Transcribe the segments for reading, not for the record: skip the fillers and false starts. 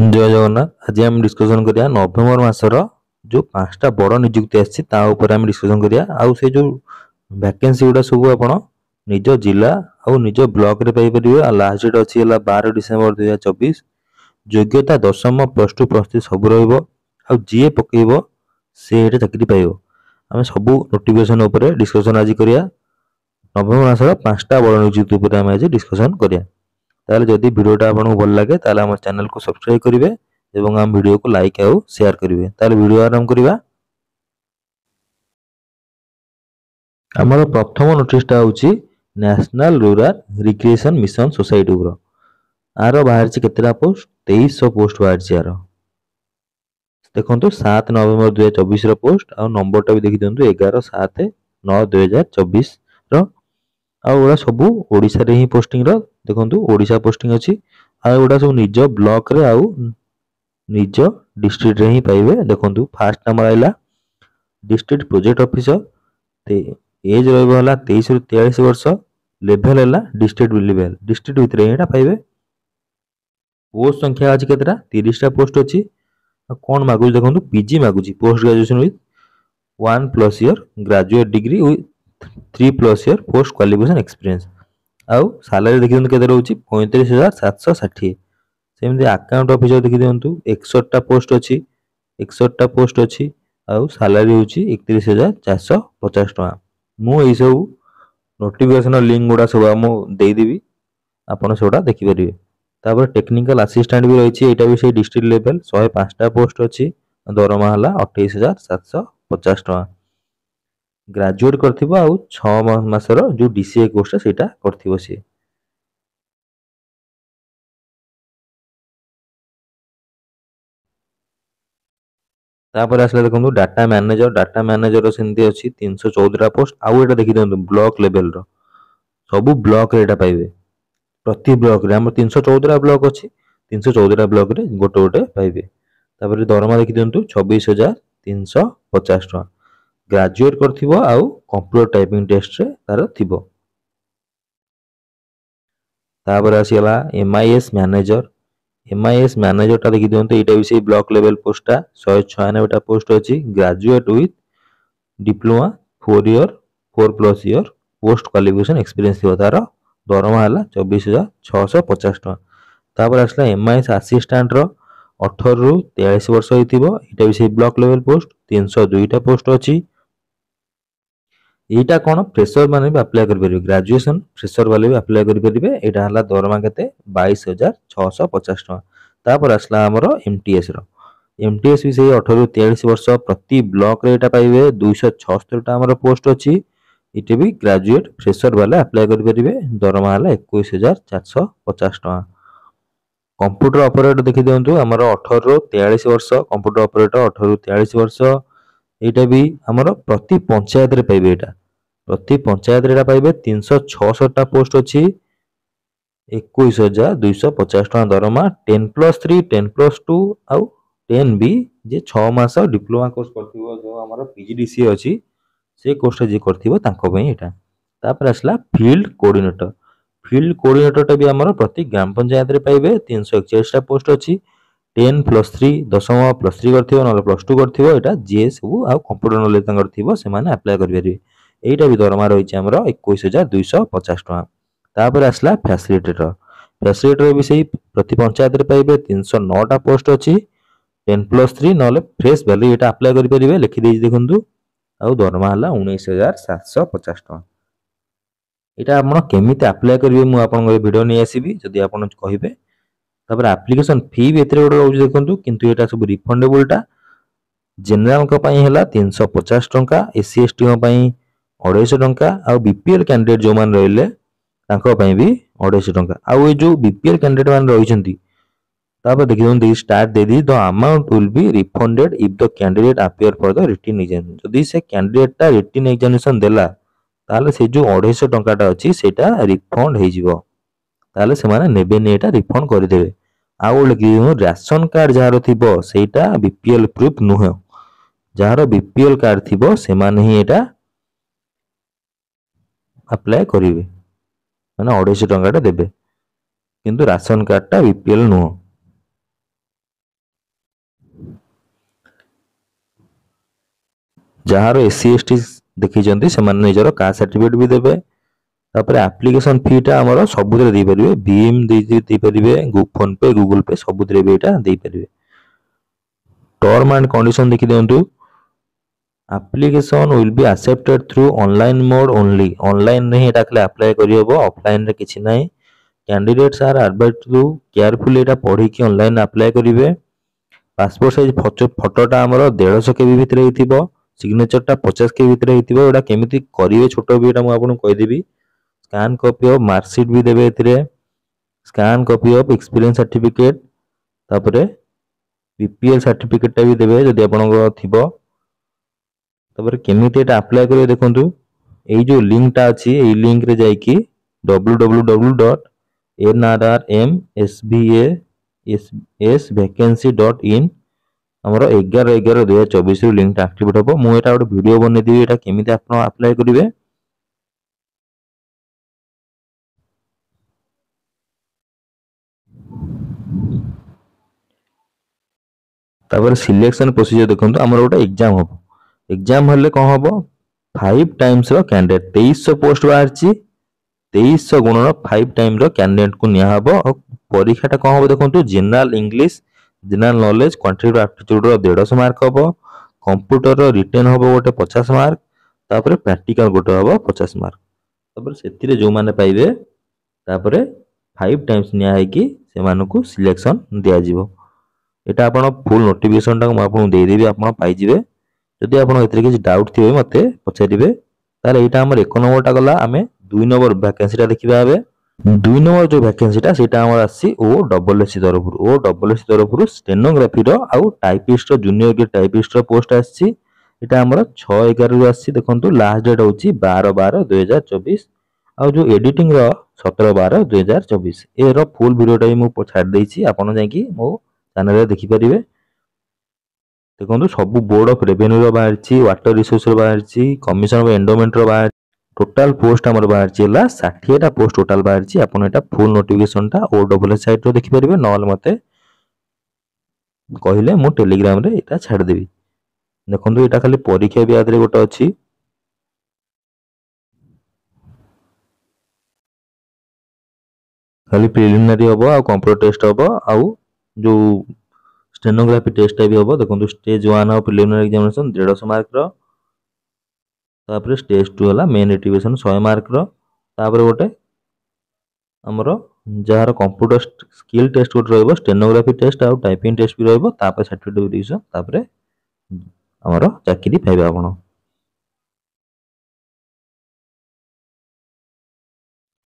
जय जगन्नाथ। आज आम डिस्कसन करिया नवेम्बर मासर जो 5टा बड़ नियुक्ति आछि ता ऊपर आम डिस्कसन करिया। आउ से जो वैकेंसी गुडा सब आपण निज जिला आउ निज ब्लॉक रे पाई परिबे। आ लास्ट डेट अछि हला 12 डिसेंबर 2024। योग्यता दशम प्लस टू प्लस थ्री सब रहइबो। आउ जीए पकेइबो से एटा चाकरी पाइबो। आमे सब नोटिफिकेशन ऊपर डिस्कसन आज करिया। नवेम्बर मासर 5टा बड़ नियुक्ति ऊपर आमे आज डिस्कसन करिया। ताले जदि वीडियोटा आपको भल लगे ताले हम चैनल को सब्सक्राइब करेंगे एवं हम वीडियो को लाइक और शेयर करेंगे। ताले वीडियो आरंभ करिबा। हमर प्रथम नोटिसटा होची national rural recreation mission society उपर। आरो बाहर छि केतेटा पोस्ट 2300 पोस्ट बाहर छि। आरो देखंतु 7 नवेम्बर 2024 रो पोस्ट आ नंबरटा भी देखि दियंतु 11/7/9/2024 रो। आ ओरा सब ओडिसा रे ही पोस्टिंग रो देखंतु ओडिसा पोस्टिंग अछि। आ ओडा सब निज ब्लॉक रे आउ निज डिस्ट्रिक्ट रे ही पाइबे। देखंतु फर्स्ट नंबर आइला डिस्ट्रिक्ट प्रोजेक्ट ऑफिसर ते एज रहबो हला 23 रु 43 वर्ष। लेवल हला डिस्ट्रिक्ट लेवल डिस्ट्रिक्ट भितरे एटा पाइबे। पोस्ट संख्या अछि केतरा 30 टा पोस्ट अछि। कोन मागु देखंतु पीजी मागुची post graduation with 1+ year graduate degree with 3+ year post qualification experience. आउ सैलरी देखि केते रहउची 35,760। सेमति अकाउंट ऑफिसर देखि दियंतु 61 टा पोस्ट अछि। 61 टा पोस्ट अछि। आउ सैलरी होची 31,450 टका। मु एई सब नोटिफिकेशन लिंक गुडा सब हम देई देबी आपण सेटा देखि परिबे। तापर टेक्निकल असिस्टेंट भी रहिछि। एटा भी से डिस्ट्रिक्ट लेवल 105 टा पोस्ट अछि। दरमा हला 28,750 टका। ग्रेजुएट करथिबो आउ 6 मासर जो डीसीए कोर्स सेटा करथिबो से। तापर आसले देखंतु डाटा मैनेजर सेमती अछि 314 टा पोस्ट। आउ एटा देखि दियंतु ब्लॉक लेवल रो सब ब्लॉक रे एटा पाइबे। प्रति ब्लॉक रे हम 314 टा ब्लॉक अछि। 314 टा ब्लॉक रे गोटे गोटे पाइबे। तापर दरमा देखि दियंतु 26,350 टका। ग्रेजुएट करथिबो आउ कंप्यूटर टाइपिंग टेस्ट रे तार थिबो। तापर आसीला एमआईएस मैनेजर। एमआईएस मैनेजर टा देखि दियंतु एटा भी से ब्लॉक लेवल पोस्ट टा 196 टा पोस्ट अछि। Graduate with diploma 4+ year post qualification experience थिबो। तार दरमा हला 24,650 टका। तापर आसला एमआईएस असिस्टेंट रो 18 रु 43 वर्ष होइथिबो। एटा भी से ब्लॉक लेवल पोस्ट 302 टा पोस्ट अछि। एटा कोन फ्रेशर माने भी अप्लाई कर परिबे। ग्रेजुएशन फ्रेशर वाले भी अप्लाई कर परिबे। एटा हला दरमा केते 22,650 टका। तापर आसला हमरो एमटीएस रो एमटीएस भी से 18 रु 43 वर्ष प्रति ब्लॉक रे एटा पाइबे। 276 टा हमरो पोस्ट अछि। इटे भी ग्रेजुएट फ्रेशर वाले अप्लाई कर परिबे। दरमा हला 21,450 टका। कंप्यूटर ऑपरेटर देखि दियंतु हमरो 18 रु 43 वर्ष कंप्यूटर ऑपरेटर 18 रु 43 वर्ष। एटा भी हमरो प्रति पंचायत रे पाइबे। एटा प्रति पंचायत रे पाइबे 366 टा पोस्ट अछि। 21,250 टका दरमा। 10+3 10+2 आउ 10 भी जे 6 मास डिप्लोमा कोर्स करथिबो जो हमरो पीजीडीसी अछि से कोर्स जे करथिबो तांको पई एटा। तापर आसला फील्ड कोऑर्डिनेटर। फील्ड कोऑर्डिनेटर टा भी हमरो प्रति ग्राम पंचायत रे पाइबे। 341 टा पोस्ट अछि। 10+3 दशम +3 करथिबो न +2 करथिबो एटा जीएस सब आ कंप्यूटर नॉलेज तांकर थिबो से माने अप्लाई कर परिबे। एटा भी दरमा रहिछि हमरो 21,250 टका। तापर आसला फैसिलिटेटर। फैसिलिटेटर भी सही प्रति पंचायत रे पाइबे। 309 टा पोस्ट अछि। 10+3 नले फ्रेश वैल्यू एटा अप्लाई कर परिबे लिखि देइ देखंतु। आउ दरमा हला 19,750 टका। एटा आपण केमिति अप्लाई करिवे मु आपण वीडियो नै आसीबी जदि आपण कहिबे। तापर एप्लीकेशन फी भी एतरे गोटे रहउछि देखंतु किंतु एटा सब रिफंडेबल टा। जनरल को पई हला 350 टका। एससी एसटी को पई 250 टका। आ बीपीएल कैंडिडेट जो मान रहले तांको पई भी 250 टका। आ ए जो बीपीएल कैंडिडेट मान रहिसंती तापर देखियौ दे स्टार्ट दे दी the amount will be refunded if the candidate appear for the written exam. जदि से कैंडिडेट ता रिटन एग्जामिनेशन देला ताले से जो 250 टका टा अछि सेटा रिफंड हे जिवो। ताले से माने नेबे ने एटा रिफंड कर देबे। आ ओ लगी राशन कार्ड जहार थिबो सेटा बीपीएल प्रूफ नुह। जहार बीपीएल कार्ड थिबो से माने ही एटा अप्लाई करिवे माने 250 टका टा देबे। किंतु राशन कार्ड टा बीपीएल नुह। जार एससी एसटी देखी से निजर कास्ट सर्टिफिकेट भी देवे। तापर एप्लिकेशन फीटा आमर सबुरे दे पारे, भीम दे पारे, फोन पे गूगल पे सबुरे भी यहाँ दे पारे। टर्म एंड कंडीशन देखी दिंतु, application will be accepted through online mode only. Online नहीं एटा खाली अप्लाई करियबो, ऑफलाइन रे किछि नाही। Candidates are advised to carefully एटा पढ़ी कि ऑनलाइन अप्लाई करिवे। पासपोर्ट साइज फोटोटा आमर 150 केबी भितर हेतिबो, सिग्नेचरटा 50 केबी भितर हेतिबो। एटा केमिति करिवे छोटो भी एटा मु आपन कहि देबी। स्कैन कॉपी ऑफ मार्कशीट भी देबे एतिरे, scan copy of experience certificate, तापरे बीपीएल सर्टिफिकेट भी देबे जदि आपन थिबो। तापर केमिति एटा अप्लाई करिवे देखंतु, एई जो लिंक टा अछि एई लिंक रे जाई कि www.nrrmsvasvacancy.in हमरो 11/11/2024 रु लिंक टा एक्टिवेट होबो। मु एटा ଗୋଟେ वीडियो बनै दिबी एटा केमिति आपण अप्लाई करिवे। तापर सिलेक्शन प्रोसीजर देखंतु, हमरो ଗୋଟେ एग्जाम होबो। एग्जाम हले कोन होबो, 5 टाइम्स रो कैंडिडेट 2300 पोस्ट बाहरची, 2300 गुणन 5 टाइम रो कैंडिडेट को निया हबो। और परीक्षाटा कोन होबो देखंतु, general English, general knowledge, quantitative aptitude रो 150 मार्क हबो, कंप्यूटर रो रिटन हबो गोटे 50 मार्क, तापर प्रैक्टिकल गोटे हबो 50 मार्क। तापर सेतिरे जो माने पाइबे तापर 5 टाइम्स निया है कि से मानको सिलेक्शन दिया जिवो। एटा आपण फुल नोटिफिकेशन टा म आपन दे देबी, आपण पाइ जिवे। जदि आपण एतरे किछ डाउट थिबे मते पछारिबे। ताले एटा हमर 1 नंबर टा गला, आमे 2 नंबर वैकेंसी टा देखिबा हबे। 2 नंबर जो वैकेंसी टा सेटा हमर आसी ओ डबल एस तरफरु स्टेनोग्राफी रो आउ टाइपिस्ट रो जूनियर के टाइपिस्ट रो पोस्ट आसी। एटा हमर 6/11 रु आसी देखंतु। लास्ट डेट होची 12/12/2024 आउ जो एडिटिंग रो 17/12/2024। ए रो फुल वीडियो टा मु छाड़ देछि, आपण जाय कि मो चैनल रे देखि परिबे। देखंतु सब बोर्ड ऑफ रेवेन्यू रो बाहरची, वाटर रिसोर्स रो बाहरची, कमिशन ऑफ एंडोमेंट रो बाहर। टोटल पोस्ट हमर बाहरची हला 60 टा पोस्ट टोटल बाहरची। आपण एटा फुल नोटिफिकेशन टा ओ डबल साइट रो देखि परिबे, नॉल मते कहिले मु टेलीग्राम रे एटा छाड़ देबी। देखंतु एटा खाली परीक्षा भी आदरे गोटे अछि। खाली प्रिलिमिनरी हबो आ कंप्यूटर टेस्ट हबो आउ जो स्टेनोग्राफी टेस्ट भी हबो। देखंतु stage 1 of preliminary examination 150 mark रो, तापर स्टेज 2 हला मेन एटिवेशन 100 मार्क रो, तापर गोटे हमरो जहार कंप्यूटर स्किल टेस्ट गोटे रहइबो, स्टेनोग्राफी टेस्ट आउ टाइपिंग टेस्ट भी रहइबो, तापर सर्टिफिकेट दिसो, तापर हमरो चाकरी पाइबा आपण।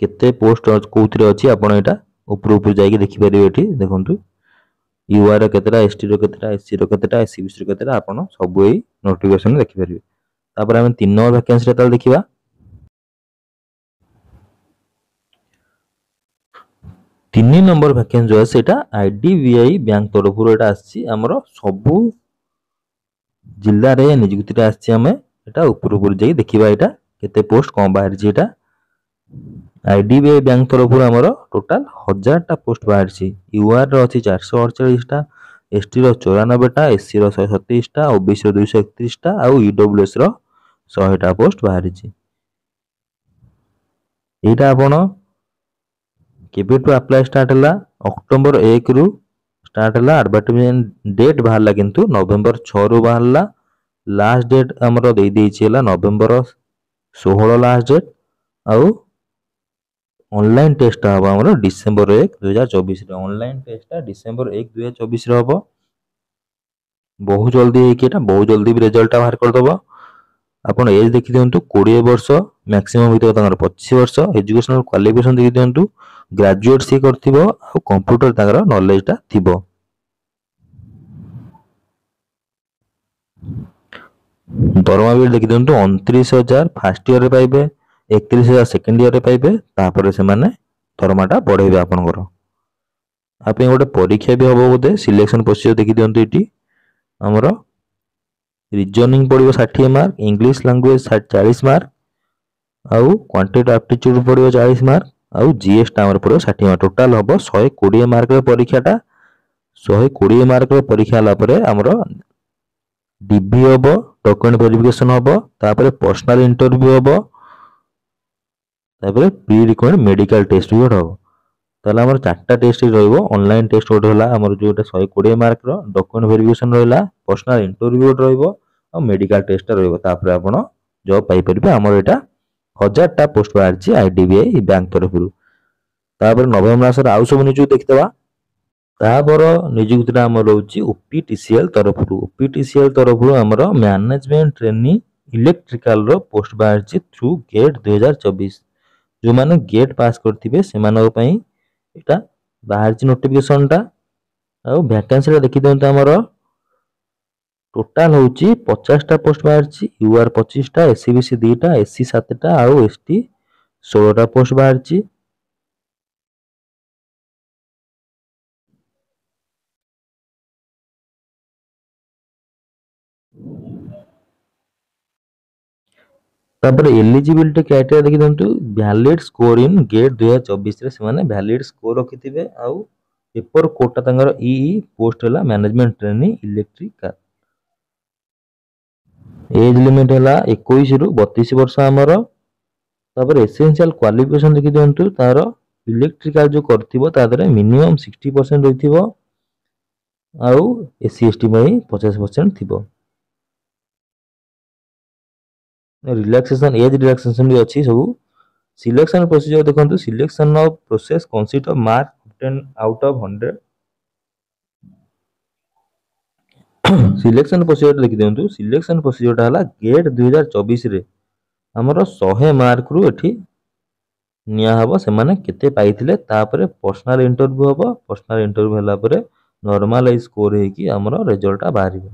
केते पोस्ट कोउथरे अछि आपण एटा ऊपर ऊपर जाई कि देखि परिबे। एठी देखंतु यूआर रो केतेटा, एसटी रो केतेटा, एससी रो केतेटा, एससीबीसी रो केतेटा, आपण सब एई नोटिफिकेशन देखि परिबे। तापर हम 3 नंबर वैकेंसी ताल देखिबा। 3 नंबर वैकेंसी जो सेटा आईडीबीआई बैंक तरफरु एटा आछि। हमरो सब जिल्ला रे नियुक्ति आछि। हमें एटा ऊपर ऊपर जाई देखिबा एटा केते पोस्ट कम बाहर छी। एटा आईडीबीआई बैंक तरफरु हमरो टोटल 1000 टा पोस्ट बाहर छी। यूआर रो अछि 448 टा, एसटी रो 94 टा, एससी रो 127 टा, ओबीसी रो 231 टा आ ईडब्ल्यूएस रो 100 टा पोस्ट बाहर छी। एटा आपण केबे टू अप्लाई स्टार्ट हला, अक्टोबर 1 रु स्टार्ट हला। एडवर्टाइजमेंट डेट बाहरला किंतु नवंबर 6 रु बाहरला। लास्ट डेट हमरो दे देछि हला नवंबर 16 लास्ट डेट। आउ ऑनलाइन टेस्ट हबा हमरो डिसेंबर 1 2024 रे। ऑनलाइन टेस्ट टा डिसेंबर 1 2024 रे हबो। बहुत जल्दी है कि एटा बहुत जल्दी भी रिजल्ट बाहर कर दबो। आपण एज देखि दियंतु 20 वर्ष, मैक्सिमम हित तांगर 25 वर्ष। एजुकेशनल क्वालिफिकेशन देखि दियंतु, ग्रेजुएट सी करथिबो आ कंप्यूटर तांगर नॉलेज टा थिबो। दरमा भी देखि दियंतु 29,000 फर्स्ट ईयर रे पाइबे, 31,000 सेकंड ईयर रे पाइबे। तापर से माने दरमाटा बढ़ेबे आपनकर। आपे गोटे परीक्षा भी हबो बोधे। सिलेक्शन प्रोसीजर देखि दियंतु एटी हमरो रीजनिंग पड़िबो 60 मार्क, इंग्लिश लैंग्वेज 40 मार्क, आउ क्वांटिटेटिव एप्टीट्यूड पड़िबो 40 मार्क, आउ जीएस टा हमर पड़िबो 60 मार्क। टोटल हबो 120 मार्क रे परीक्षाटा। 120 मार्क रे परीक्षा हला परे हमरो डीबी हबो, डॉक्यूमेंट वेरिफिकेशन हम तापर पर्सनल इंटरव्यू हम तापर प्री रिक्वायर्ड मेडिकल टेस्ट भी हम ताहले हमर चारटा टेस्ट रहइबो ऑनलाइन टेस्ट गोटे होला हमर जोटा 120 मार्क रो डॉक्यूमेंट वेरिफिकेशन रहला पर्सनल इंटरव्यू रहइबो और मेडिकल टेस्ट रहइबो तापर आपण जॉब पाई परिबे हमर एटा 1000टा पोस्ट बाहरची आईडीबीआई बैंक तरफरु तापर नवंबर मासर आउ सब नियुक्ति देखितबा तापर नियुक्तिटा हमर रहउची ओपीटीसीएल तरफरु हमर मैनेजमेंट ट्रेनी इलेक्ट्रिकल रो पोस्ट बाहरची थ्रू गेट 2024 जो माने गेट पास करथिबे से मानक पई एटा बाहरची नोटिफिकेशनटा आ वैकेंसी देखि दियंत हमर टोटाल होची 50टा पोस्ट बाहरची यूआर 25टा एससीबीसी 2टा एससी 7टा आ एसटी 16टा पोस्ट बाहरची तापर एलिजिबिलिटी क्राइटेरिया देखि दंतु वैलिड स्कोर इन गेट 2024 रे से माने वैलिड स्कोर रखिथिबे आ पेपर कोटा तंगर ईई पोस्ट हला management trainee electrical age limit हला 21 रु 32 वर्ष हमर तापर एसेंशियल क्वालिफिकेशन देखि दंतु तार इलेक्ट्रिकल जो करथिबो तादरे मिनिमम 60% रहिथिबो आ एससी एसटी में 50% थिबो रिलैक्सेशन एज रिलैक्सेशन भी अच्छी सब सिलेक्शन प्रोसीजर देखो selection of process consist of mark 10 out of 100 selection procedure देखि दियंतु सिलेक्शन प्रोसीजर हला गेट 2024 रे हमरो 100 मार्क रु एठी निया हबो से माने केते पाइथिले तापरे पर्सनल इंटरव्यू हबो पर्सनल इंटरव्यू हला परे नॉर्मलाइज स्कोर हे कि हमरो रिजल्ट बाहरिबो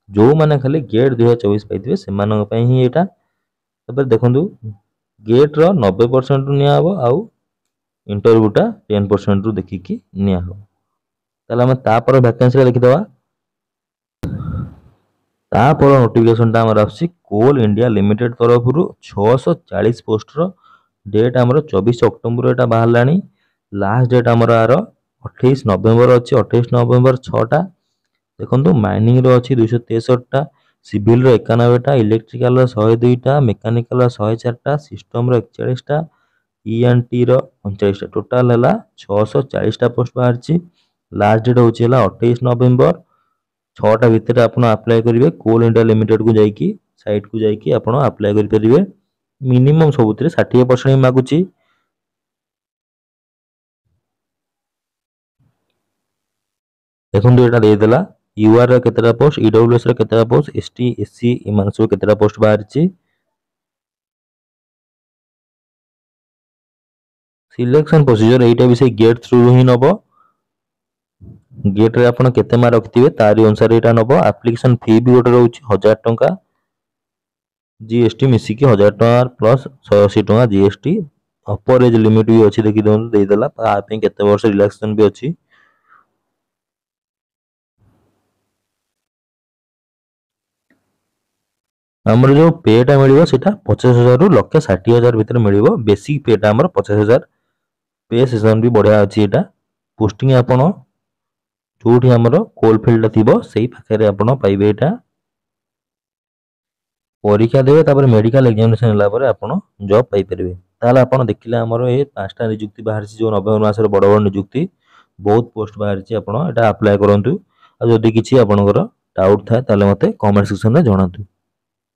जो माने खाली गेट 2024 पाइथिबे से मानक पई ही एटा तब देखु गेट रो 90% निया हबो आउ इंटरव्यूटा 10% रु देखिकी निया हबो ताले हम तापर वैकेंसी लिखि दवा तापर नोटिफिकेशन ता हमर आसी कोल इंडिया लिमिटेड तरफरु 640 पोस्ट रो डेट हमर 24 अक्टोबर एटा बाहरलानी लास्ट डेट हमर आरो 28 नवंबर अछि 28 नवंबर 6टा देखंतु माइनिंग रो अछि 263 टा सिविल रो 91 टा इलेक्ट्रिकल रो 102 टा मेकानिकल रो 104 टा सिस्टम रो 41 टा ईएनटी रो 39 टा टोटल हला 640 टा पोस्ट बाहरची लास्ट डेट होची हला 28 नवंबर 6टा भितर आपण अप्लाई करिवे कोल इंडिया लिमिटेड को जाईकी साइट को जाईकी आपण अप्लाई करि परिवे मिनिमम सबुतरे 60% मागुची देखंतु एटा दे देला यूआर रो केतेटा पोस्ट ईडब्ल्यूएस रो केतेटा पोस्ट एसटी एससी इमानसो केतेटा पोस्ट बाहरची सिलेक्शन प्रोसीजर एटा विषय गेट थ्रू ही नबो गेट रे आपण केते मार्क रखथिबे तारी अनुसार एटा नबो एप्लीकेशन फी भी गोटे रहउची 1000 टंका जीएसटी मिसी की 1000 टंका प्लस 180 टंका जीएसटी अपर एज लिमिट भी अछि देखि दोन दे देला आ पे केते वर्ष रिलैक्सेशन भी अछि हमर जो पेटा मिलिबो सेटा 50000 रु लक्ष 60000 भीतर मिलिबो बेसिक पेटा हमर 50000 पे सेशन भी बढ़िया अछि एटा पोस्टिंग आपण जोठी हमर कोलफील्ड थिबो सेही पाखरे आपण पाइबे एटा परीक्षा देबे तापर मेडिकल एग्जामिनेशन हला पर आपण जॉब पाई परबे ताला आपण देखिले हमर ए पांचटा नियुक्ति बाहर छी जो नवंबर मास रे बड़ बड़ नियुक्ति बहुत पोस्ट बाहर छी आपण एटा अप्लाई करंतु आ जदी किछि आपनकर डाउट थाए ताले मते कमेंट सेक्शन रे जणातु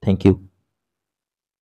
थैंक यू।